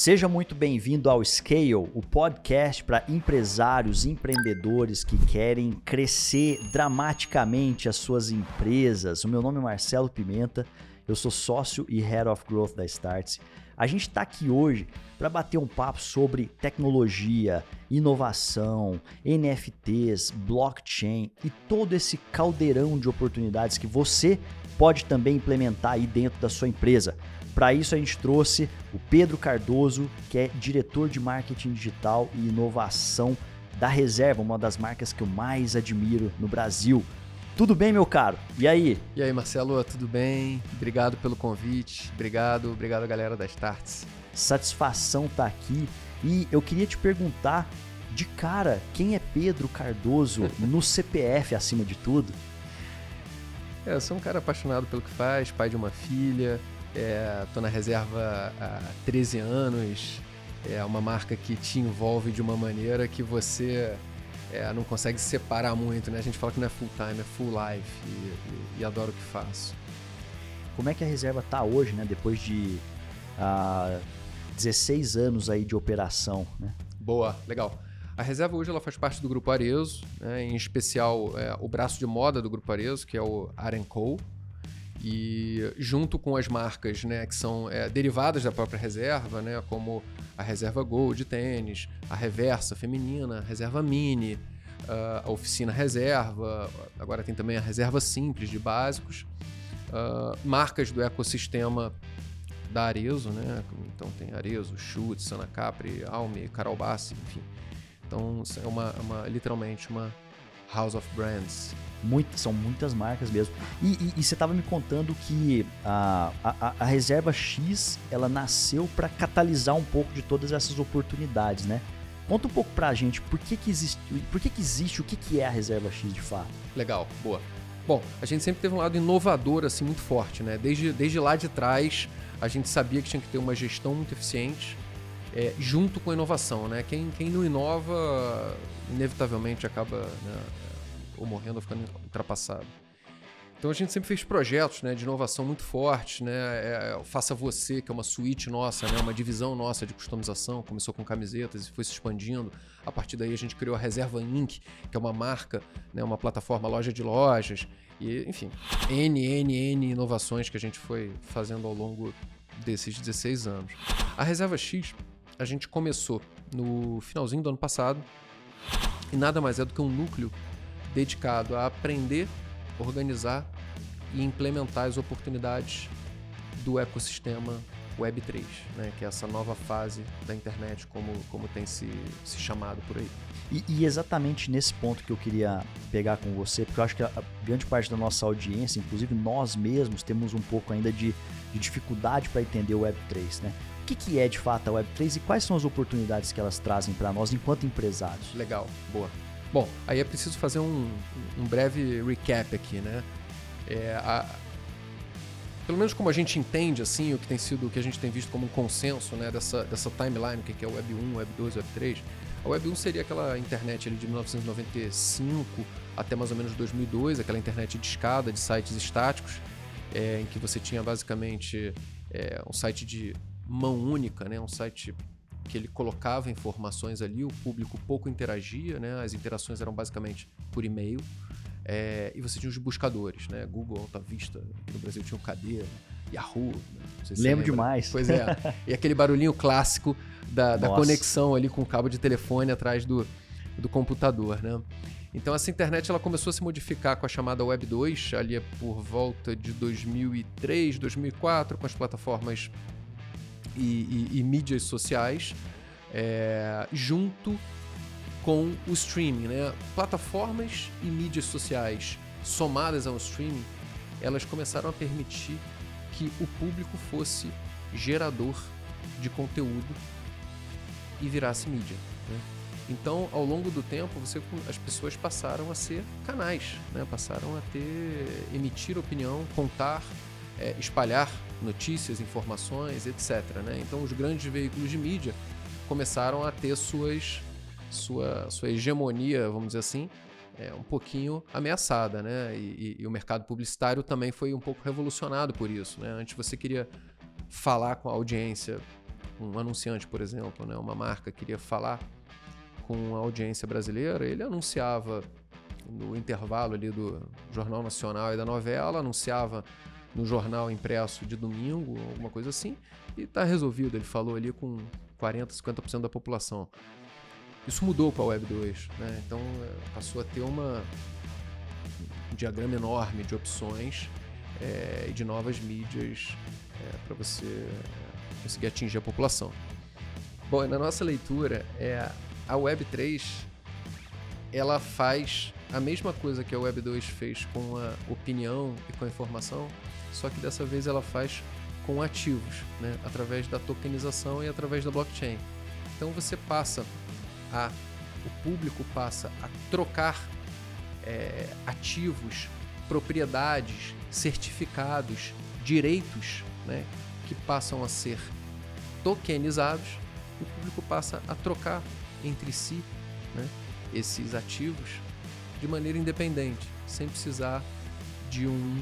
Seja muito bem-vindo ao Scale, o podcast para empresários e empreendedores que querem crescer dramaticamente as suas empresas. O meu nome é Marcelo Pimenta, eu sou sócio e Head of Growth da Startse. A gente está aqui hoje para bater um papo sobre tecnologia, inovação, NFTs, blockchain e todo esse caldeirão de oportunidades que você pode também implementar aí dentro da sua empresa. Para isso a gente trouxe o Pedro Cardoso, que é diretor de marketing digital e inovação da Reserva, uma das marcas que eu mais admiro no Brasil. Tudo bem, meu caro? E aí? E aí, Marcelo, tudo bem? Obrigado pelo convite. Obrigado galera da Startse. Satisfação estar aqui. E eu queria te perguntar, de cara, quem é Pedro Cardoso no CPF acima de tudo? Eu sou um cara apaixonado pelo que faz, pai de uma filha. Tô na Reserva há 13 anos, é uma marca que te envolve de uma maneira que você não consegue se separar muito, né? A gente fala que não é full time, é full life e adoro o que faço. Como é que a Reserva tá hoje, né? Depois de 16 anos aí de operação, né? Boa, legal. A Reserva hoje ela faz parte do Grupo Arezzo, né? Em especial o braço de moda do Grupo Arezzo, que é o AR&Co. E junto com as marcas, né, que são derivadas da própria Reserva, né, como a Reserva Go de tênis, a Reversa feminina, a Reserva Mini, a Oficina Reserva, agora tem também a Reserva Simples de básicos, marcas do ecossistema da Arezzo, né, então tem Arezzo, Schutz, Sana Capri, Almi, Carol Bassi, enfim. Então é literalmente uma House of Brands. São muitas marcas mesmo. E você estava me contando que a Reserva X ela nasceu para catalisar um pouco de todas essas oportunidades, né? Conta um pouco pra gente por que existe, o que é a Reserva X de fato. Legal, boa. Bom, a gente sempre teve um lado inovador assim, muito forte, né? Desde lá de trás, a gente sabia que tinha que ter uma gestão muito eficiente junto com a inovação, né? Quem não inova, inevitavelmente acaba, né, ou morrendo ou ficando ultrapassado. Então a gente sempre fez projetos, né, de inovação muito fortes, né? Faça Você, que é uma suíte nossa, né, uma divisão nossa de customização, começou com camisetas e foi se expandindo. A partir daí a gente criou a Reserva Inc., que é uma marca, né, uma plataforma loja de lojas, e enfim, N inovações que a gente foi fazendo ao longo desses 16 anos. A Reserva X, a gente começou no finalzinho do ano passado, e nada mais é do que um núcleo dedicado a aprender, organizar e implementar as oportunidades do ecossistema Web3, né? Que é essa nova fase da internet, como tem se chamado por aí. E exatamente nesse ponto que eu queria pegar com você, porque eu acho que a grande parte da nossa audiência, inclusive nós mesmos, temos um pouco ainda de dificuldade para entender o Web3, né? O que é de fato a Web3 e quais são as oportunidades que elas trazem para nós enquanto empresários? Legal, boa. Bom, aí é preciso fazer um breve recap aqui, né? Pelo menos como a gente entende, assim, o que a gente tem visto como um consenso, né, dessa timeline, que é o Web 1, Web 2, Web 3. A Web 1 seria aquela internet ali de 1995 até mais ou menos 2002, aquela internet de escada, de sites estáticos, em que você tinha basicamente um site de mão única, né, um site que ele colocava informações ali, o público pouco interagia, né? As interações eram basicamente por e-mail, e você tinha os buscadores, né? Google, Alta Vista, aqui no Brasil tinha o KD, Yahoo, né? Não sei se Lembro demais. Pois é, e aquele barulhinho clássico da conexão ali com o cabo de telefone atrás do computador, né? Então essa internet ela começou a se modificar com a chamada Web 2, ali por volta de 2003, 2004, com as plataformas e mídias sociais, junto com o streaming, né? Plataformas e mídias sociais somadas ao streaming, elas começaram a permitir que o público fosse gerador de conteúdo e virasse mídia, né? Então, ao longo do tempo, as pessoas passaram a ser canais, né? Passaram a emitir opinião, contar, espalhar notícias, informações, etc., né? Então, os grandes veículos de mídia começaram a ter sua hegemonia, vamos dizer assim, um pouquinho ameaçada, né? E o mercado publicitário também foi um pouco revolucionado por isso, né? Antes você queria falar com a audiência um anunciante, por exemplo, né, uma marca queria falar com a audiência brasileira, ele anunciava no intervalo ali do Jornal Nacional e da novela, anunciava no jornal impresso de domingo, alguma coisa assim, e tá resolvido. Ele falou ali com 40%, 50% da população. Isso mudou com a Web 2, né? Então passou a ter um diagrama enorme de opções e de novas mídias para você conseguir atingir a população. Bom, na nossa leitura, a Web 3 ela faz a mesma coisa que a Web 2 fez com a opinião e com a informação, só que dessa vez ela faz com ativos, né? Através da tokenização e através da blockchain. Então você o público passa a trocar ativos, propriedades, certificados, direitos, né? Que passam a ser tokenizados. O público passa a trocar entre si, né? Esses ativos de maneira independente, sem precisar de um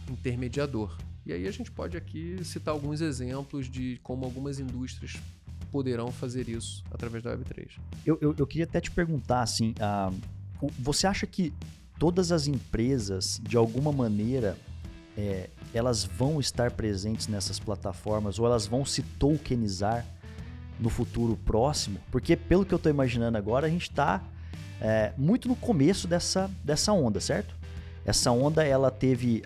intermediador. E aí a gente pode aqui citar alguns exemplos de como algumas indústrias poderão fazer isso através da Web3. Eu queria até te perguntar, assim, você acha que todas as empresas, de alguma maneira, elas vão estar presentes nessas plataformas ou elas vão se tokenizar no futuro próximo? Porque, pelo que eu estou imaginando agora, a gente está muito no começo dessa onda, certo? Essa onda, ela teve,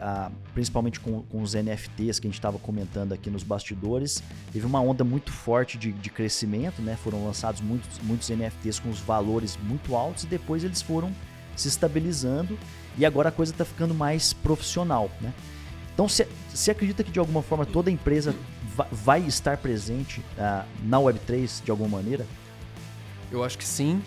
principalmente com os NFTs que a gente estava comentando aqui nos bastidores, teve uma onda muito forte de crescimento, né? Foram lançados muitos NFTs com os valores muito altos e depois eles foram se estabilizando e agora a coisa está ficando mais profissional, né? Então, você acredita que de alguma forma toda empresa vai estar presente na Web3 de alguma maneira? Eu acho que sim,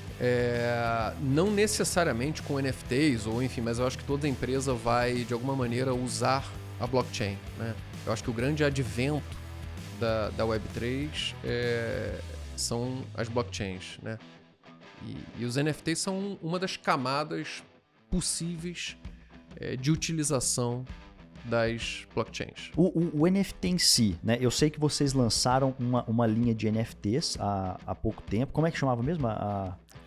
não necessariamente com NFTs, ou enfim, mas eu acho que toda empresa vai, de alguma maneira, usar a blockchain, né? Eu acho que o grande advento da Web3 são as blockchains, né? E os NFTs são uma das camadas possíveis de utilização das blockchains. O NFT em si, né? Eu sei que vocês lançaram uma linha de NFTs há pouco tempo. Como é que chamava mesmo?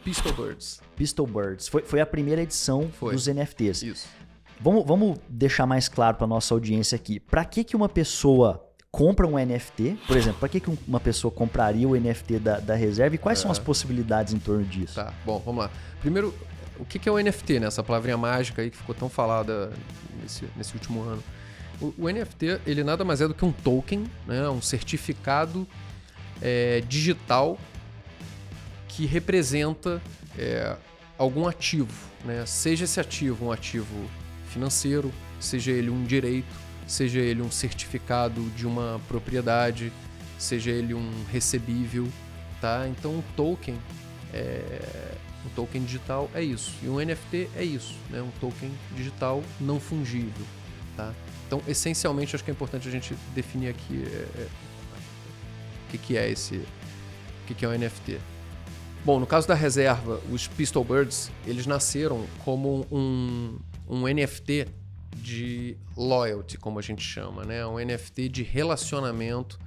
Pistol Birds. Pistol Birds. Foi a primeira edição dos NFTs. Isso. Vamos deixar mais claro para nossa audiência aqui. Para que uma pessoa compra um NFT? Por exemplo, para que uma pessoa compraria o NFT da reserva e quais são as possibilidades em torno disso? Tá, bom, vamos lá. Primeiro, o que é o NFT, né? Essa palavrinha mágica aí que ficou tão falada nesse último ano. O NFT, ele nada mais é do que um token, né? Um certificado digital que representa algum ativo, né? Seja esse ativo um ativo financeiro, seja ele um direito, seja ele um certificado de uma propriedade, seja ele um recebível, tá? Então um token digital é isso. E um NFT é isso, né? Um token digital não fungível, tá? Então, essencialmente, acho que é importante a gente definir aqui o que é o NFT. Bom, no caso da reserva, os Pistol Birds, eles nasceram como um NFT de loyalty, como a gente chama, né? Um NFT de relacionamento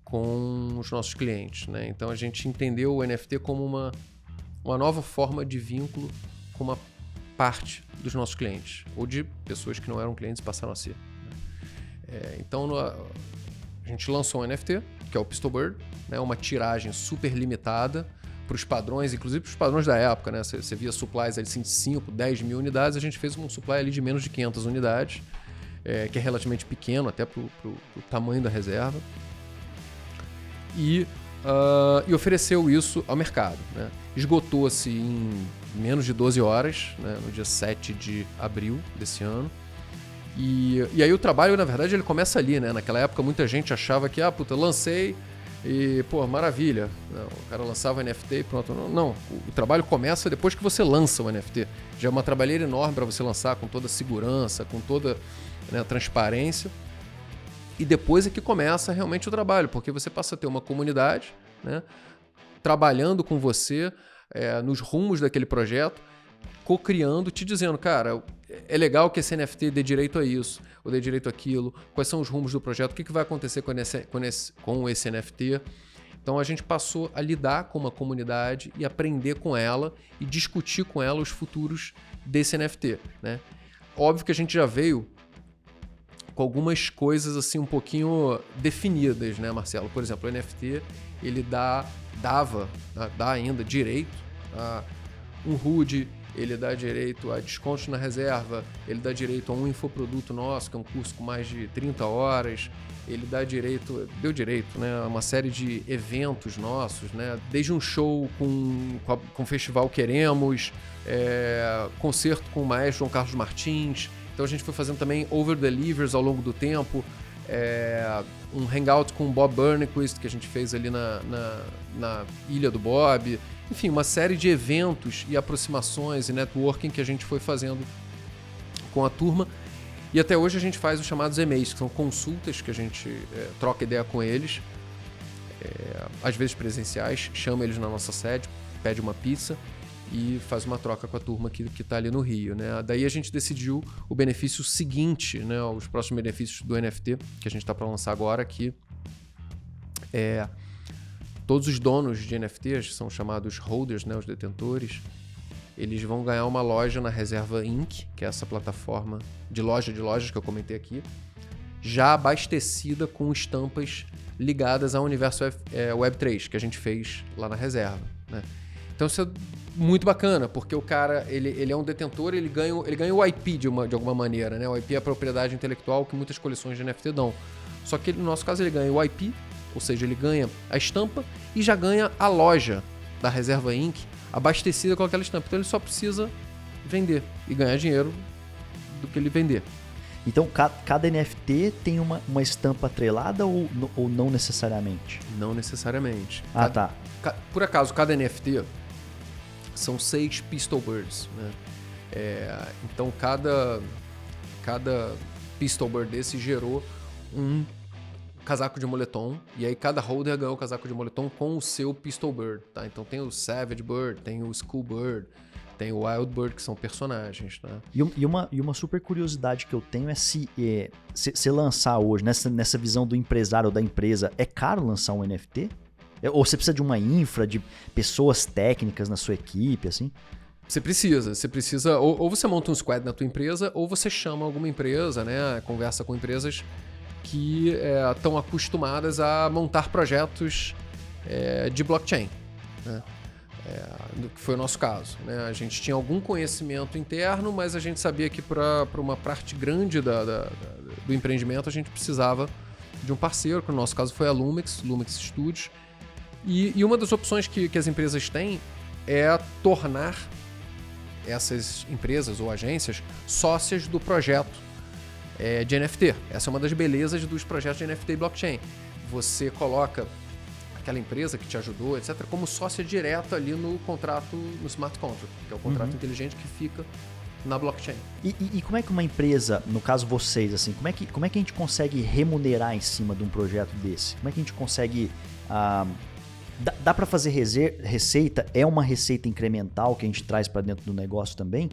com os nossos clientes, né? Então, a gente entendeu o NFT como uma nova forma de vínculo com uma parte dos nossos clientes, ou de pessoas que não eram clientes e passaram a ser. Então, a gente lançou um NFT, que é o Pistol Bird, né? Uma tiragem super limitada para os padrões, inclusive para os padrões da época, né? Você via supplies ali, assim, de 5, 10 mil unidades, a gente fez um supply ali de menos de 500 unidades, que é relativamente pequeno, até para o tamanho da reserva, e ofereceu isso ao mercado, né? Esgotou-se em menos de 12 horas, né? No dia 7 de abril desse ano. E aí o trabalho, na verdade, ele começa ali, né? Naquela época muita gente achava que, lancei e, maravilha. Não, o cara lançava o NFT e pronto. Não, o trabalho começa depois que você lança o NFT. Já é uma trabalheira enorme para você lançar com toda a segurança, com toda, né, a transparência. E depois é que começa realmente o trabalho, porque você passa a ter uma comunidade, né, trabalhando com você nos rumos daquele projeto, co-criando, te dizendo, cara, é legal que esse NFT dê direito a isso, ou dê direito àquilo, quais são os rumos do projeto, o que vai acontecer com esse NFT. Então a gente passou a lidar com uma comunidade e aprender com ela e discutir com ela os futuros desse NFT, né? Óbvio que a gente já veio com algumas coisas assim um pouquinho definidas, né, Marcelo? Por exemplo, o NFT, ele dá ainda direito a um HUD, ele dá direito a descontos na reserva, ele dá direito a um infoproduto nosso, que é um curso com mais de 30 horas, ele deu direito, né, a uma série de eventos nossos, né, desde um show com o Festival Queremos, concerto com o maestro João Carlos Martins. Então a gente foi fazendo também over-delivers ao longo do tempo, um hangout com o Bob Burnquist, que a gente fez ali na Ilha do Bob. Enfim, uma série de eventos e aproximações e networking que a gente foi fazendo com a turma. E até hoje a gente faz os chamados EMAs, que são consultas que a gente troca ideia com eles, às vezes presenciais, chama eles na nossa sede, pede uma pizza e faz uma troca com a turma que está ali no Rio, né? Daí a gente decidiu o benefício seguinte, né? Os próximos benefícios do NFT, que a gente está para lançar agora, que todos os donos de NFTs, são chamados holders, né? Os detentores, eles vão ganhar uma loja na Reserva Inc., que é essa plataforma de lojas que eu comentei aqui, já abastecida com estampas ligadas ao universo Web3, que a gente fez lá na Reserva, né? Então isso é muito bacana, porque o cara, ele é um detentor, ele ganha o IP de alguma maneira, né? O IP é a propriedade intelectual que muitas coleções de NFT dão. Só que no nosso caso ele ganha o IP, ou seja, ele ganha a estampa e já ganha a loja da Reserva Inc. abastecida com aquela estampa. Então ele só precisa vender e ganhar dinheiro do que ele vender. Então cada NFT tem uma estampa atrelada ou não necessariamente? Não necessariamente. Tá. Por acaso, cada NFT são 6 Pistol Birds, né? Então cada Pistol Bird desse gerou um casaco de moletom, e aí cada holder ganhou o casaco de moletom com o seu Pistol Bird, tá? Então tem o Savage Bird, tem o School Bird, tem o Wild Bird, que são personagens, tá? E uma super curiosidade que eu tenho é se lançar hoje, nessa visão do empresário ou da empresa, é caro lançar um NFT? Ou você precisa de uma infra, de pessoas técnicas na sua equipe, assim? Você precisa ou você monta um squad na tua empresa, ou você chama alguma empresa, né? Conversa com empresas que estão acostumadas a montar projetos de blockchain, né? Que foi o nosso caso, né? A gente tinha algum conhecimento interno, mas a gente sabia que para uma parte grande do empreendimento a gente precisava de um parceiro, que no nosso caso foi a Lumix Studios. E uma das opções que as empresas têm é tornar essas empresas ou agências sócias do projeto de NFT. Essa é uma das belezas dos projetos de NFT e blockchain. Você coloca aquela empresa que te ajudou, etc., como sócia direta ali no contrato, no smart contract, que é o contrato inteligente que fica na blockchain. E como é que uma empresa, no caso vocês, assim, como é que a gente consegue remunerar em cima de um projeto desse? Como é que a gente consegue... Dá para fazer receita? É uma receita incremental que a gente traz para dentro do negócio também?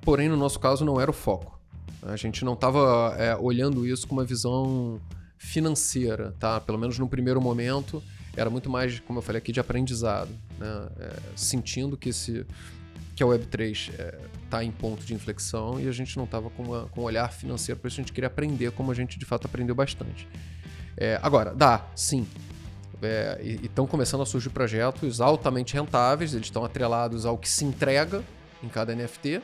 Porém no nosso caso não era o foco. A gente não estava olhando isso com uma visão financeira, tá? Pelo menos no primeiro momento era muito mais, como eu falei aqui, de aprendizado, né? Sentindo que a Web3 está em ponto de inflexão e a gente não estava com um olhar financeiro, por isso a gente queria aprender, como a gente de fato aprendeu bastante. Agora, dá, sim. E estão começando a surgir projetos altamente rentáveis, eles estão atrelados ao que se entrega em cada NFT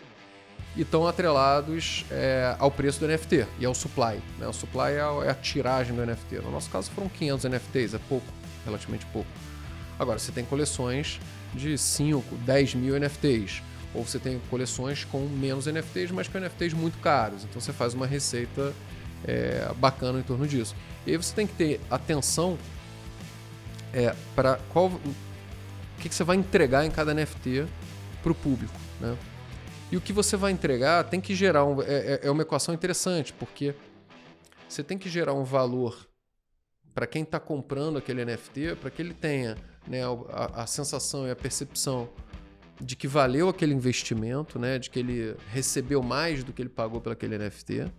e estão atrelados ao preço do NFT e ao supply, né? O supply é a tiragem do NFT. No nosso caso foram 500 NFTs, é pouco, relativamente pouco. Agora, você tem coleções de 5, 10 mil NFTs, ou você tem coleções com menos NFTs, mas com NFTs muito caros. Então você faz uma receita bacana em torno disso. E aí você tem que ter atenção para o que você vai entregar em cada NFT para o público, né? E o que você vai entregar tem que gerar uma equação interessante, porque você tem que gerar um valor para quem está comprando aquele NFT, para que ele tenha, né, a sensação e a percepção de que valeu aquele investimento, né? De que ele recebeu mais do que ele pagou pelo aquele NFT.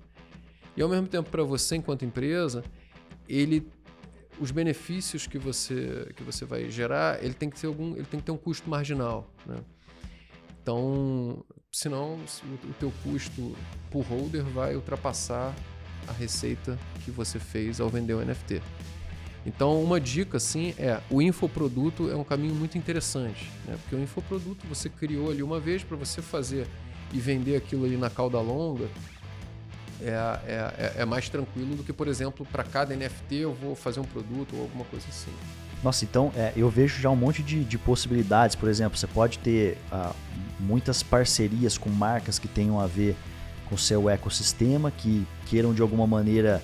E ao mesmo tempo, para você, enquanto empresa, os benefícios que você vai gerar, ele tem que ter um custo marginal, né? Então, senão o teu custo por holder vai ultrapassar a receita que você fez ao vender o NFT. Então, uma dica, assim, o infoproduto é um caminho muito interessante, né? Porque o infoproduto você criou ali uma vez para você fazer e vender aquilo ali na cauda longa, é mais tranquilo do que, por exemplo, para cada NFT eu vou fazer um produto ou alguma coisa assim. Nossa, então eu vejo já um monte de possibilidades. Por exemplo, você pode ter muitas parcerias com marcas que tenham a ver com o seu ecossistema, que queiram de alguma maneira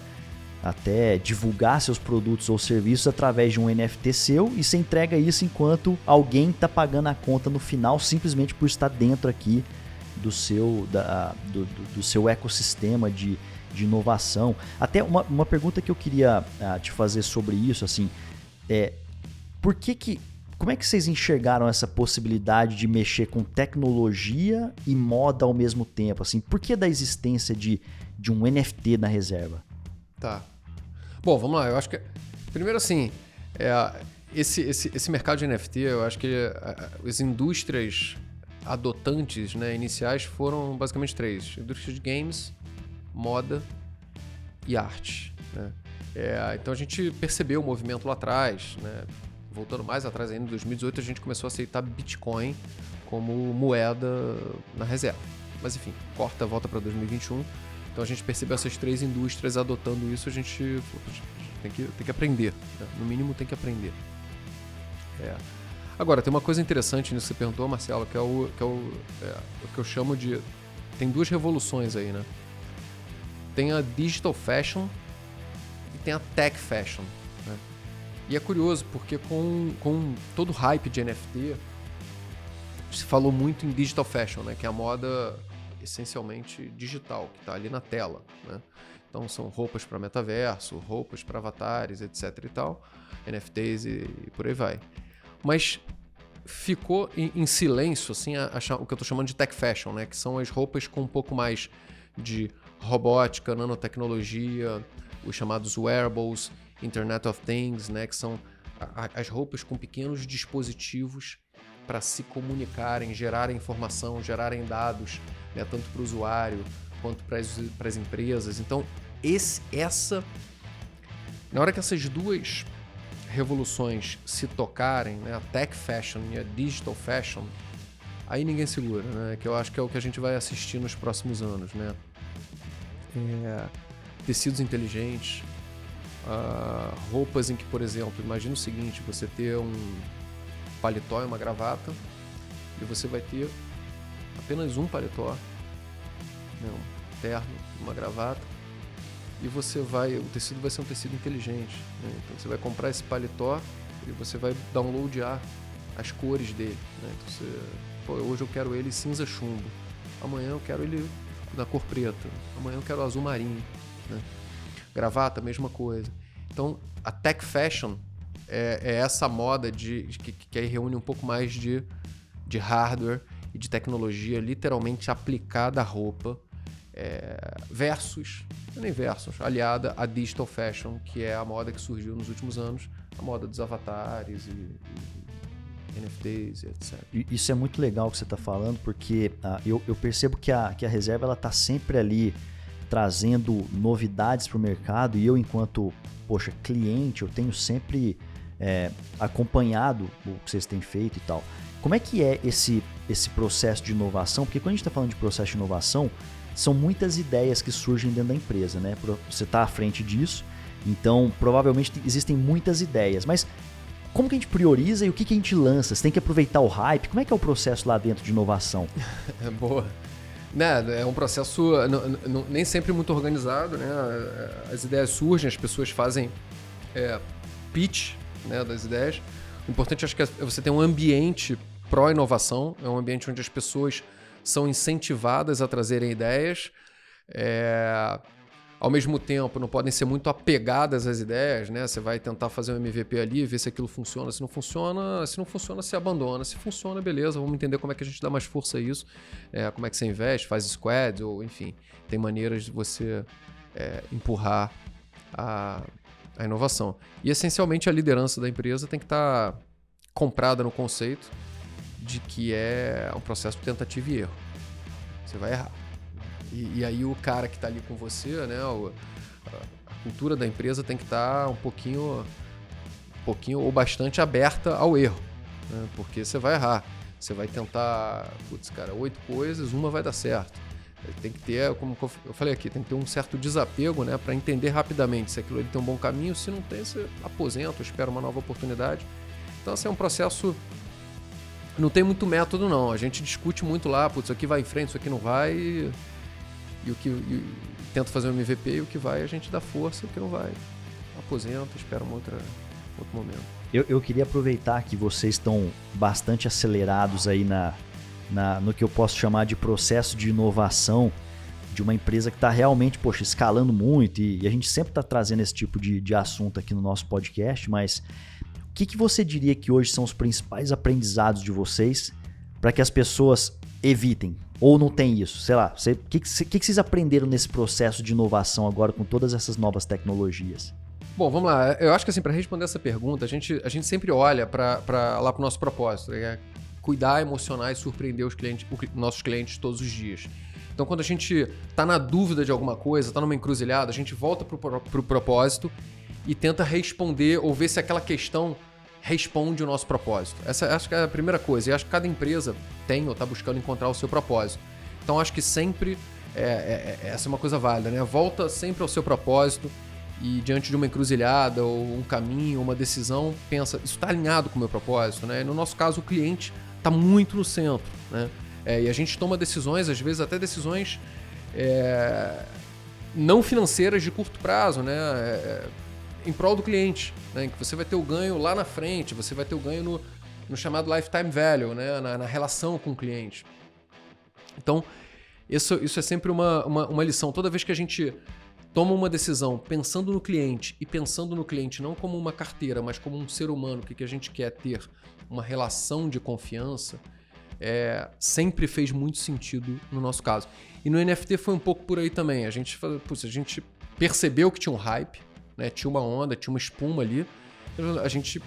até divulgar seus produtos ou serviços através de um NFT seu, e você entrega isso enquanto alguém está pagando a conta no final, simplesmente por estar dentro aqui do seu ecossistema de inovação. Até uma pergunta que eu queria te fazer sobre isso, assim, como é que vocês enxergaram essa possibilidade de mexer com tecnologia e moda ao mesmo tempo? Assim, por que da existência de um NFT na reserva? Tá. Bom, vamos lá. Eu acho que, primeiro assim, esse mercado de NFT, eu acho que as indústrias adotantes, né, iniciais foram basicamente 3. Indústria de games, moda e arte, né? Então a gente percebeu o movimento lá atrás, né? Voltando mais atrás ainda, em 2018 a gente começou a aceitar Bitcoin como moeda na reserva. Mas enfim, volta para 2021. Então a gente percebeu essas 3 indústrias adotando isso, a gente tem que aprender, né? No mínimo tem que aprender. Agora, tem uma coisa interessante nisso que você perguntou, Marcelo, que é o que eu chamo de... Tem 2 revoluções aí, né? Tem a digital fashion e tem a tech fashion, né? E é curioso, porque com todo o hype de NFT, se falou muito em digital fashion, né? Que é a moda essencialmente digital, que está ali na tela, né? Então são roupas para metaverso, roupas para avatares, etc e tal, NFTs e por aí vai. Mas ficou em silêncio, assim, o que eu estou chamando de tech fashion, né? Que são as roupas com um pouco mais de robótica, nanotecnologia, os chamados wearables, Internet of Things, né? Que são as roupas com pequenos dispositivos para se comunicarem, gerarem informação, gerarem dados, né? Tanto para o usuário quanto para as empresas. Então, na hora que essas 2 revoluções se tocarem, né, a tech fashion e a digital fashion, aí ninguém segura, né? Que eu acho que é o que a gente vai assistir nos próximos anos, né? Tecidos inteligentes, roupas em que, por exemplo, imagina o seguinte: você ter um paletó e uma gravata, e você vai ter apenas um paletó, né, um terno, uma gravata, e o tecido vai ser um tecido inteligente, né? Então você vai comprar esse paletó e você vai downloadar as cores dele, né? Então hoje eu quero ele cinza chumbo, amanhã eu quero ele da cor preta, amanhã eu quero azul marinho, né? Gravata, mesma coisa. Então a tech fashion é essa moda que aí reúne um pouco mais de hardware e de tecnologia literalmente aplicada à roupa, aliada à digital fashion, que é a moda que surgiu nos últimos anos, a moda dos avatares e NFTs e etc. Isso é muito legal que você está falando, porque eu percebo que a reserva está sempre ali trazendo novidades para o mercado, e eu, enquanto cliente, eu tenho sempre acompanhado o que vocês têm feito e tal. Como é que é esse processo de inovação? Porque quando a gente está falando de processo de inovação, são muitas ideias que surgem dentro da empresa, né? Você está à frente disso, então provavelmente existem muitas ideias. Mas como que a gente prioriza e o que a gente lança? Você tem que aproveitar o hype? Como é que é o processo lá dentro de inovação? Boa. Né, é um processo nem sempre muito organizado, né? As ideias surgem, as pessoas fazem pitch, né, das ideias. O importante, acho que é você ter um ambiente pró-inovação, é um ambiente onde as pessoas são incentivadas a trazerem ideias. ao mesmo tempo não podem ser muito apegadas às ideias, né? Você vai tentar fazer um MVP ali, ver se aquilo funciona, se não funciona, se abandona, se funciona, beleza, vamos entender como é que a gente dá mais força a isso, como é que você investe, faz squad, ou enfim, tem maneiras de você empurrar a inovação. E essencialmente a liderança da empresa tem que estar comprada no conceito de que é um processo de tentativa e erro. Você vai errar. E aí o cara que está ali com você, né, a cultura da empresa tem que estar um pouquinho ou bastante aberta ao erro, né, porque você vai errar. Você vai tentar, 8 coisas, uma vai dar certo. Tem que ter, como eu falei aqui, tem que ter um certo desapego, né, para entender rapidamente se aquilo ali tem um bom caminho. Se não tem, você aposenta, espera uma nova oportunidade. Então, assim, é um processo... Não tem muito método, não. A gente discute muito lá, isso aqui vai em frente, isso aqui não vai... E tenta fazer um MVP, e o que vai a gente dá força, o que não vai aposenta, espera outro momento. Eu queria aproveitar que vocês estão bastante acelerados aí no que eu posso chamar de processo de inovação de uma empresa que está realmente, escalando muito, e a gente sempre está trazendo esse tipo de assunto aqui no nosso podcast, mas o que você diria que hoje são os principais aprendizados de vocês para que as pessoas evitem? Ou não tem isso? Sei lá, o que vocês aprenderam nesse processo de inovação agora com todas essas novas tecnologias? Bom, vamos lá. Eu acho que assim, para responder essa pergunta, a gente sempre olha para lá para o nosso propósito, né? Cuidar, emocionar e surpreender os nossos clientes todos os dias. Então, quando a gente está na dúvida de alguma coisa, está numa encruzilhada, a gente volta para o propósito e tenta responder ou ver se aquela questão responde o nosso propósito. Essa acho que é a primeira coisa. E acho que cada empresa tem ou está buscando encontrar o seu propósito. Então, acho que sempre essa é uma coisa válida, né? Volta sempre ao seu propósito e diante de uma encruzilhada ou um caminho, uma decisão, pensa, isso está alinhado com o meu propósito, né? E no nosso caso, o cliente está muito no centro, né? E a gente toma decisões, às vezes até decisões não financeiras de curto prazo, né? Em prol do cliente, né? Em que você vai ter o ganho lá na frente, você vai ter o ganho no chamado lifetime value, né? Na relação com o cliente. Então, isso é sempre uma lição. Toda vez que a gente toma uma decisão pensando no cliente e pensando no cliente não como uma carteira, mas como um ser humano que a gente quer ter uma relação de confiança, sempre fez muito sentido no nosso caso. E no NFT foi um pouco por aí também. A gente percebeu que tinha um hype, né? Tinha uma onda, tinha uma espuma ali. A gente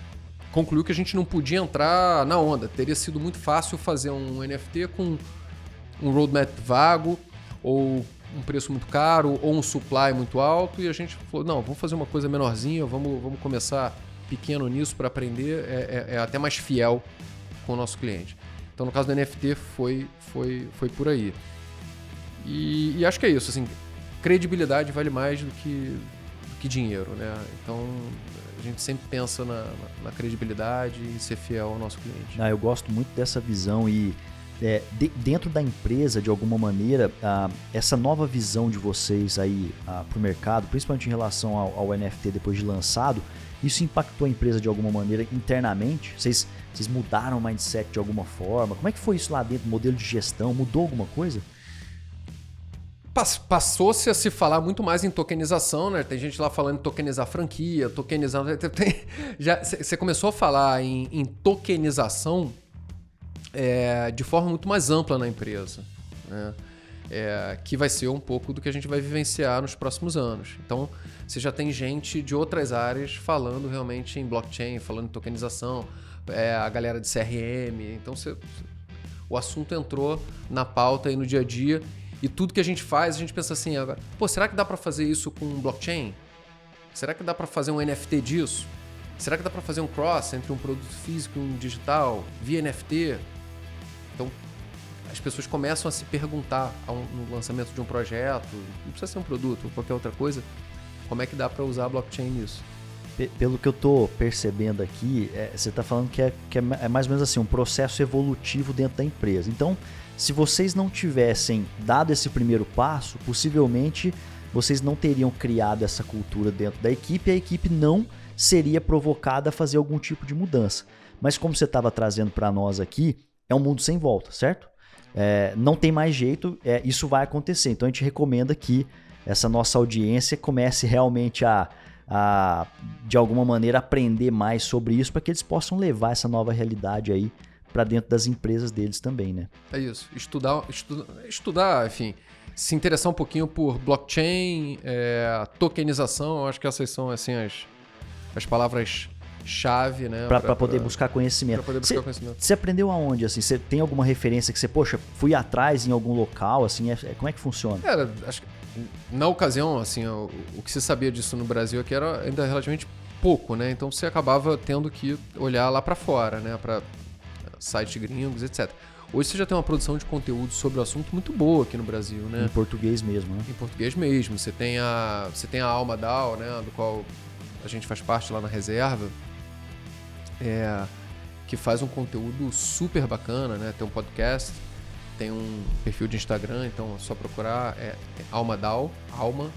concluiu que a gente não podia entrar na onda. Teria sido muito fácil fazer um NFT com um roadmap vago, ou um preço muito caro, ou um supply muito alto, e a gente falou, não, vamos fazer uma coisa menorzinha, vamos começar pequeno nisso para aprender, é até mais fiel com o nosso cliente. Então, no caso do NFT, foi por aí. E acho que é isso, assim, credibilidade vale mais do que dinheiro, né? Então, a gente sempre pensa na credibilidade e ser fiel ao nosso cliente. Eu gosto muito dessa visão e dentro da empresa, de alguma maneira, essa nova visão de vocês aí para o mercado, principalmente em relação ao NFT depois de lançado, isso impactou a empresa de alguma maneira internamente? Vocês mudaram o mindset de alguma forma? Como é que foi isso lá dentro? Modelo de gestão? Mudou alguma coisa? Passou-se a se falar muito mais em tokenização, né? Tem gente lá falando em tokenizar franquia, tokenizar... Você começou a falar em tokenização de forma muito mais ampla na empresa, né? Que vai ser um pouco do que a gente vai vivenciar nos próximos anos. Então, você já tem gente de outras áreas falando realmente em blockchain, falando em tokenização, a galera de CRM. Então, o assunto entrou na pauta e no dia a dia. E tudo que a gente faz, a gente pensa assim, agora, será que dá para fazer isso com blockchain? Será que dá para fazer um NFT disso? Será que dá para fazer um cross entre um produto físico e um digital via NFT? Então, as pessoas começam a se perguntar no lançamento de um projeto, não precisa ser um produto ou qualquer outra coisa, como é que dá para usar a blockchain nisso? Pelo que eu estou percebendo aqui, você está falando que é mais ou menos assim, um processo evolutivo dentro da empresa. Então, se vocês não tivessem dado esse primeiro passo, possivelmente vocês não teriam criado essa cultura dentro da equipe e a equipe não seria provocada a fazer algum tipo de mudança. Mas como você estava trazendo para nós aqui, é um mundo sem volta, certo? Não tem mais jeito, isso vai acontecer. Então a gente recomenda que essa nossa audiência comece realmente a de alguma maneira, aprender mais sobre isso para que eles possam levar essa nova realidade aí para dentro das empresas deles também, né? É isso. Estudar, enfim, se interessar um pouquinho por blockchain, tokenização, eu acho que essas são assim, as palavras-chave, né? Para poder buscar conhecimento. Você aprendeu aonde? Assim? Você tem alguma referência que você, poxa, fui atrás em algum local? Assim, como é que funciona? Acho que na ocasião, assim, o que se sabia disso no Brasil aqui era ainda relativamente pouco, né? Então você acabava tendo que olhar lá para fora, né? Para sites gringos, etc. Hoje você já tem uma produção de conteúdo sobre o assunto muito boa aqui no Brasil, né? Em português mesmo, né? Em português mesmo. Você tem a Alma DAO, né? Do qual a gente faz parte lá na reserva, que faz um conteúdo super bacana, né? Tem um podcast, tem um perfil de Instagram, então é só procurar Alma DAO, Alma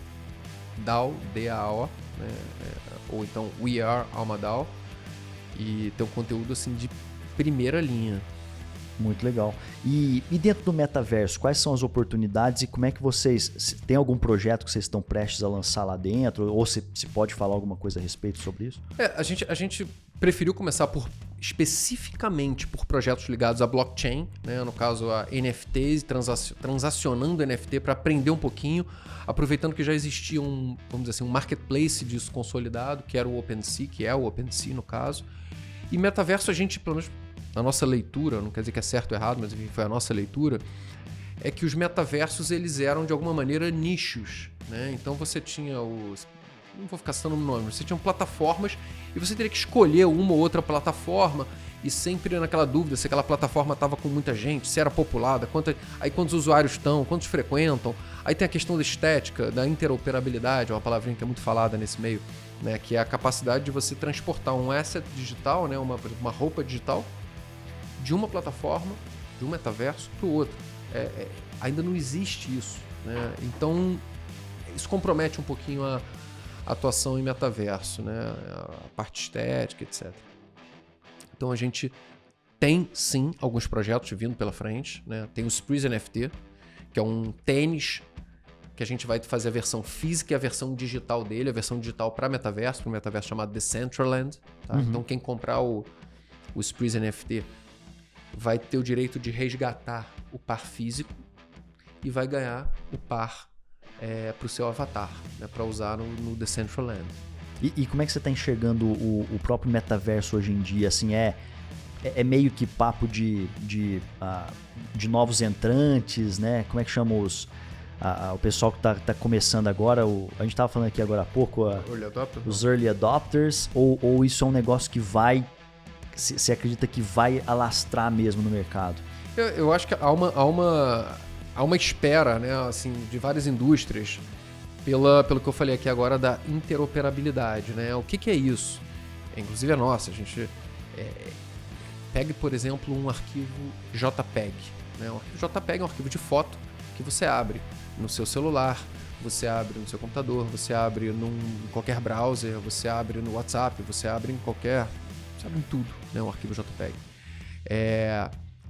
DAO, D-A-O, né? Ou então We Are Alma DAO, e tem um conteúdo assim de primeira linha. Muito legal. E dentro do metaverso, quais são as oportunidades e como é que vocês... Tem algum projeto que vocês estão prestes a lançar lá dentro? Ou se pode falar alguma coisa a respeito sobre isso? A gente preferiu começar especificamente por projetos ligados à blockchain, né? No caso a NFTs, transacionando NFT para aprender um pouquinho, aproveitando que já existia vamos dizer assim, um marketplace disso consolidado, que era o OpenSea, que é o OpenSea no caso. E metaverso a gente, pelo menos na nossa leitura, não quer dizer que é certo ou errado, mas enfim, foi a nossa leitura, é que os metaversos eles eram de alguma maneira nichos, né? Então você tinha não vou ficar citando o nome, você tinha plataformas e você teria que escolher uma ou outra plataforma e sempre naquela dúvida se aquela plataforma estava com muita gente, se era populada, quantos usuários estão, quantos frequentam. Aí tem a questão da estética, da interoperabilidade, é uma palavrinha que é muito falada nesse meio, né? Que é a capacidade de você transportar um asset digital, né? Uma roupa digital, de uma plataforma, de um metaverso para o outro. Ainda não existe isso, né? Então, isso compromete um pouquinho a atuação em metaverso, né? A parte estética, etc. Então, a gente tem, sim, alguns projetos vindo pela frente, né? Tem o Spreeze NFT, que é um tênis que a gente vai fazer a versão física e a versão digital dele, a versão digital para metaverso chamado Decentraland. Tá? Uhum. Então, quem comprar o Spreeze NFT vai ter o direito de resgatar o par físico e vai ganhar o par para o seu avatar, né, para usar no Decentraland. E como é que você está enxergando o próprio metaverso hoje em dia? Assim, é meio que papo de novos entrantes, né? Como é que chama o pessoal que está começando agora? A gente estava falando aqui agora há pouco, os early adopters, ou isso é um negócio que vai... Você acredita que vai alastrar mesmo no mercado? Eu acho que há uma espera, né, assim, de várias indústrias pelo que eu falei aqui agora da interoperabilidade, né? O que é isso? Inclusive é nossa. A gente pegue, por exemplo, um arquivo JPEG. Né? Um arquivo JPEG é um arquivo de foto que você abre no seu celular, você abre no seu computador, você abre em qualquer browser, você abre no WhatsApp, você abre em tudo, né? Um arquivo JPEG.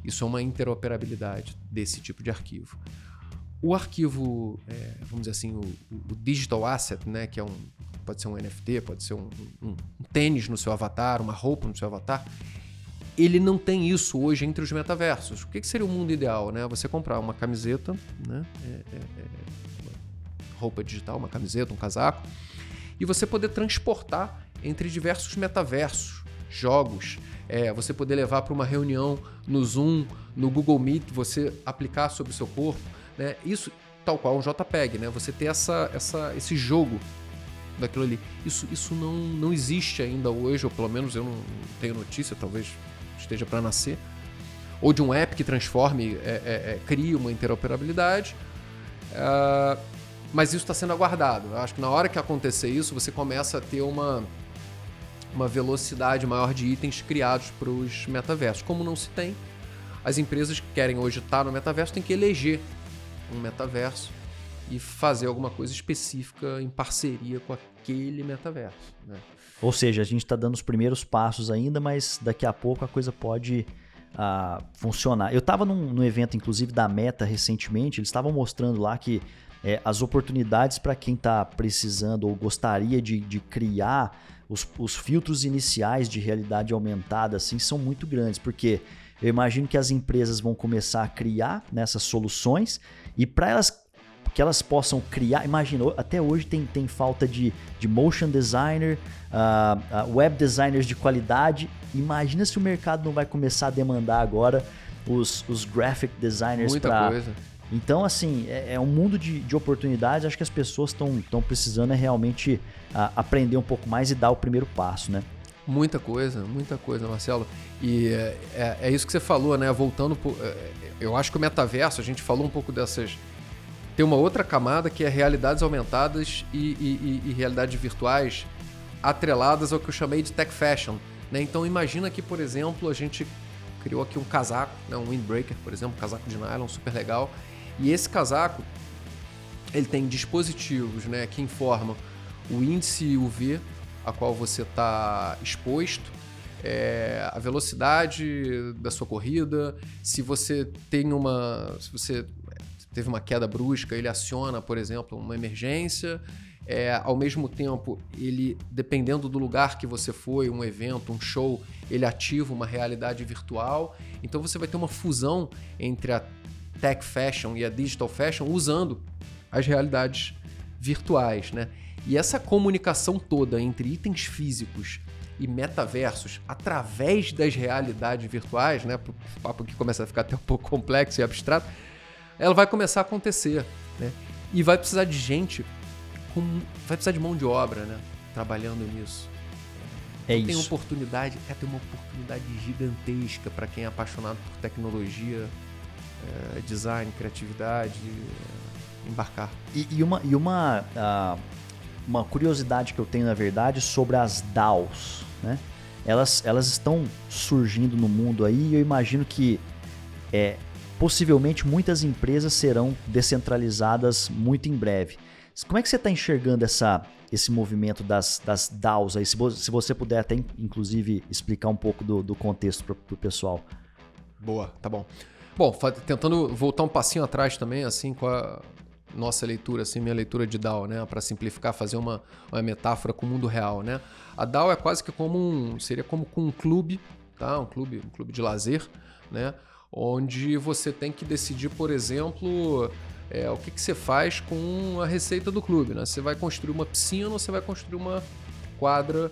Isso é uma interoperabilidade desse tipo de arquivo. O arquivo, vamos dizer assim, o digital asset, né? Que pode ser um NFT, pode ser um tênis no seu avatar, uma roupa no seu avatar, ele não tem isso hoje entre os metaversos. O que seria o mundo ideal, né? Você comprar uma camiseta, né? Uma roupa digital, uma camiseta, um casaco, e você poder transportar entre diversos metaversos, jogos, você poder levar para uma reunião no Zoom, no Google Meet, você aplicar sobre o seu corpo, né? Isso tal qual um JPEG, né? Você ter esse jogo daquilo ali. Isso não existe ainda hoje, ou pelo menos eu não tenho notícia, talvez esteja para nascer, ou de um app que transforme, crie uma interoperabilidade, mas isso está sendo aguardado. Eu acho que na hora que acontecer isso, você começa a ter uma velocidade maior de itens criados para os metaversos. Como não se tem, as empresas que querem hoje estar no metaverso têm que eleger um metaverso e fazer alguma coisa específica em parceria com aquele metaverso, né? Ou seja, a gente está dando os primeiros passos ainda, mas daqui a pouco a coisa pode funcionar. Eu estava num evento, inclusive, da Meta recentemente, eles estavam mostrando lá que as oportunidades para quem está precisando ou gostaria de criar os filtros iniciais de realidade aumentada assim, são muito grandes, porque eu imagino que as empresas vão começar a criar nessas soluções e para que elas possam criar, imagina, até hoje tem falta de motion designer, web designers de qualidade. Imagina se o mercado não vai começar a demandar agora os graphic designers. Muita coisa. Então, assim, é um mundo de oportunidades. Acho que as pessoas estão precisando realmente aprender um pouco mais e dar o primeiro passo, né? Muita coisa, Marcelo. E é isso que você falou, né? Voltando, eu acho que o metaverso, a gente falou um pouco dessas... Tem uma outra camada que é realidades aumentadas e realidades virtuais atreladas ao que eu chamei de tech fashion, né? Então imagina que, por exemplo, a gente criou aqui um casaco, né? Um windbreaker, por exemplo, um casaco de nylon super legal. E esse casaco, ele tem dispositivos, né, que informam o índice UV a qual você está exposto, a velocidade da sua corrida, se você teve uma queda brusca, ele aciona, por exemplo, uma emergência. Ao mesmo tempo, ele, dependendo do lugar que você foi, um evento, um show, ele ativa uma realidade virtual. Então você vai ter uma fusão entre a tech fashion e a digital fashion usando as realidades virtuais, né? E essa comunicação toda entre itens físicos e metaversos através das realidades virtuais, né? O papo que começa a ficar até um pouco complexo e abstrato, ela vai começar a acontecer, né? E vai precisar de gente, vai precisar de mão de obra, né? Trabalhando nisso. Tem uma oportunidade gigantesca para quem é apaixonado por tecnologia, design, criatividade, embarcar. E uma curiosidade que eu tenho, na verdade, sobre as DAOs, né? Elas estão surgindo no mundo aí e eu imagino que possivelmente muitas empresas serão descentralizadas muito em breve. Como é que você está enxergando esse movimento das DAOs aí? Se você puder até, inclusive, explicar um pouco do contexto para o pessoal. Boa, tá bom. Bom, tentando voltar um passinho atrás também, assim, com a nossa leitura, assim, minha leitura de DAO, né? Para simplificar, fazer uma metáfora com o mundo real, né? A DAO é quase que seria como com um clube, tá? Um clube de lazer, né? Onde você tem que decidir, por exemplo, o que você faz com a receita do clube, né? Você vai construir uma piscina ou você vai construir uma quadra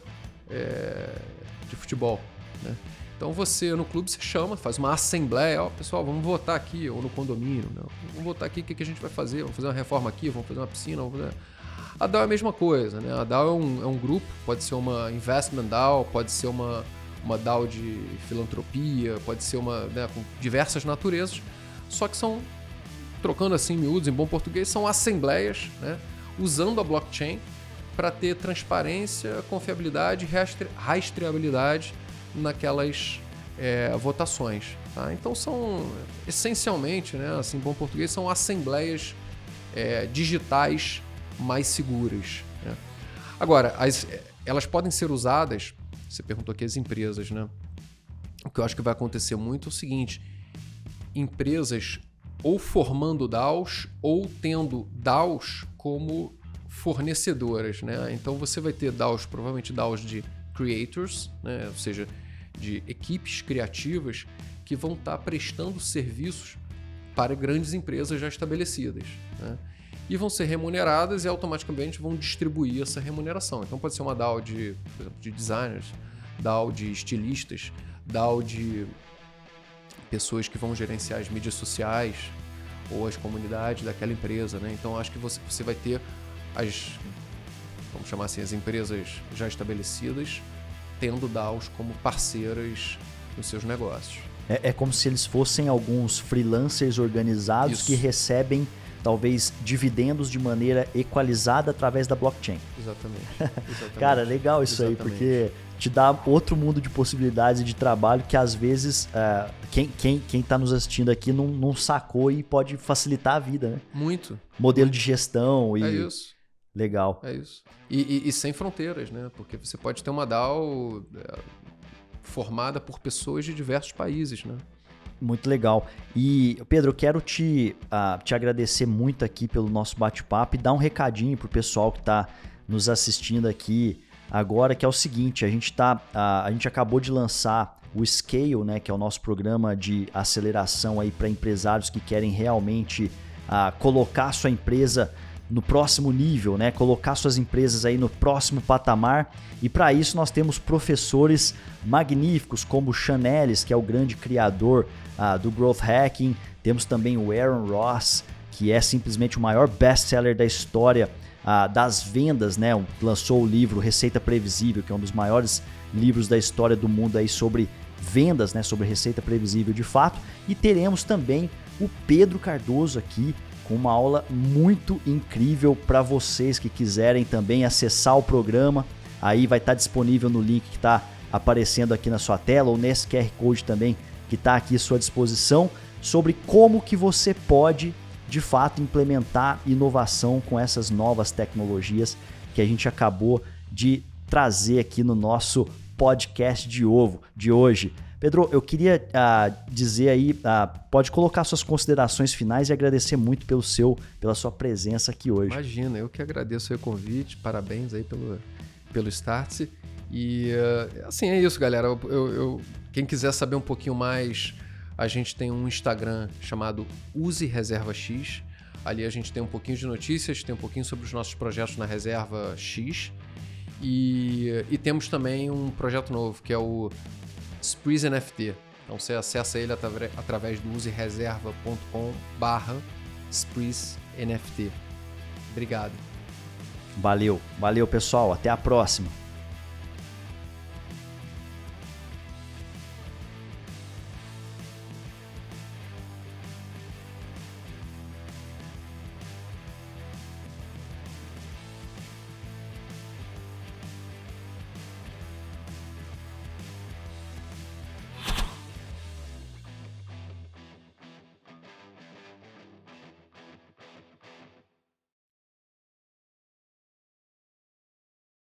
de futebol, né? Então você, no clube, você chama, faz uma assembleia, pessoal, vamos votar aqui, ou no condomínio, né? Vamos votar aqui, o que a gente vai fazer? Vamos fazer uma reforma aqui, vamos fazer uma piscina, vamos fazer... A DAO é a mesma coisa, né? A DAO é um grupo, pode ser uma investment DAO, pode ser uma DAO de filantropia, pode ser né, com diversas naturezas, só que são, trocando assim miúdos em bom português, são assembleias, né? Usando a blockchain para ter transparência, confiabilidade e rastreabilidade naquelas votações, tá? Então são essencialmente, né, assim, em bom português, são assembleias digitais mais seguras, né? Agora, elas podem ser usadas, você perguntou aqui as empresas, né? O que eu acho que vai acontecer muito é o seguinte: empresas ou formando DAOs ou tendo DAOs como fornecedoras, né? Então você vai ter DAOs, provavelmente DAOs de creators, né? Ou seja, de equipes criativas que vão estar prestando serviços para grandes empresas já estabelecidas, né? E vão ser remuneradas e automaticamente vão distribuir essa remuneração. Então pode ser uma DAO por exemplo, de designers, DAO de estilistas, DAO de pessoas que vão gerenciar as mídias sociais ou as comunidades daquela empresa, né? Então acho que você vai ter vamos chamar assim, as empresas já estabelecidas tendo DAOs como parceiras nos seus negócios. É como se eles fossem alguns freelancers organizados que recebem talvez dividendos de maneira equalizada através da blockchain. Exatamente. Cara, legal isso aí, porque te dá outro mundo de possibilidades de trabalho que às vezes quem tá nos assistindo aqui não sacou e pode facilitar a vida, né? Muito. Modelo de gestão e... É isso. Legal. É isso. E sem fronteiras, né? Porque você pode ter uma DAO formada por pessoas de diversos países, né? Muito legal. E, Pedro, eu quero te agradecer muito aqui pelo nosso bate-papo e dar um recadinho pro pessoal que está nos assistindo aqui agora, que é o seguinte, a gente acabou de lançar o Scale, né, que é o nosso programa de aceleração aí para empresários que querem realmente colocar sua empresa no próximo nível, né? Colocar suas empresas aí no próximo patamar. E para isso nós temos professores magníficos como o Sean Ellis, que é o grande criador do Growth Hacking. Temos também o Aaron Ross, que é simplesmente o maior best-seller da história das vendas, né? Lançou o livro Receita Previsível, que é um dos maiores livros da história do mundo aí sobre vendas, né? Sobre receita previsível de fato. E teremos também o Pedro Cardoso aqui, com uma aula muito incrível para vocês que quiserem também acessar o programa. Aí vai estar disponível no link que está aparecendo aqui na sua tela, ou nesse QR Code também que está aqui à sua disposição, sobre como que você pode, de fato, implementar inovação com essas novas tecnologias que a gente acabou de trazer aqui no nosso podcast de hoje. Pedro, eu queria dizer aí, pode colocar suas considerações finais e agradecer muito pela sua presença aqui hoje. Imagina, eu que agradeço o convite, parabéns aí pelo Startse. E assim, é isso, galera. Quem quiser saber um pouquinho mais, a gente tem um Instagram chamado Use Reserva X. Ali a gente tem um pouquinho de notícias, tem um pouquinho sobre os nossos projetos na Reserva X. E temos também um projeto novo, que é o Sprees NFT. Então você acessa ele através do usereserva.com/SpreesNFT. Obrigado. Valeu pessoal, até a próxima.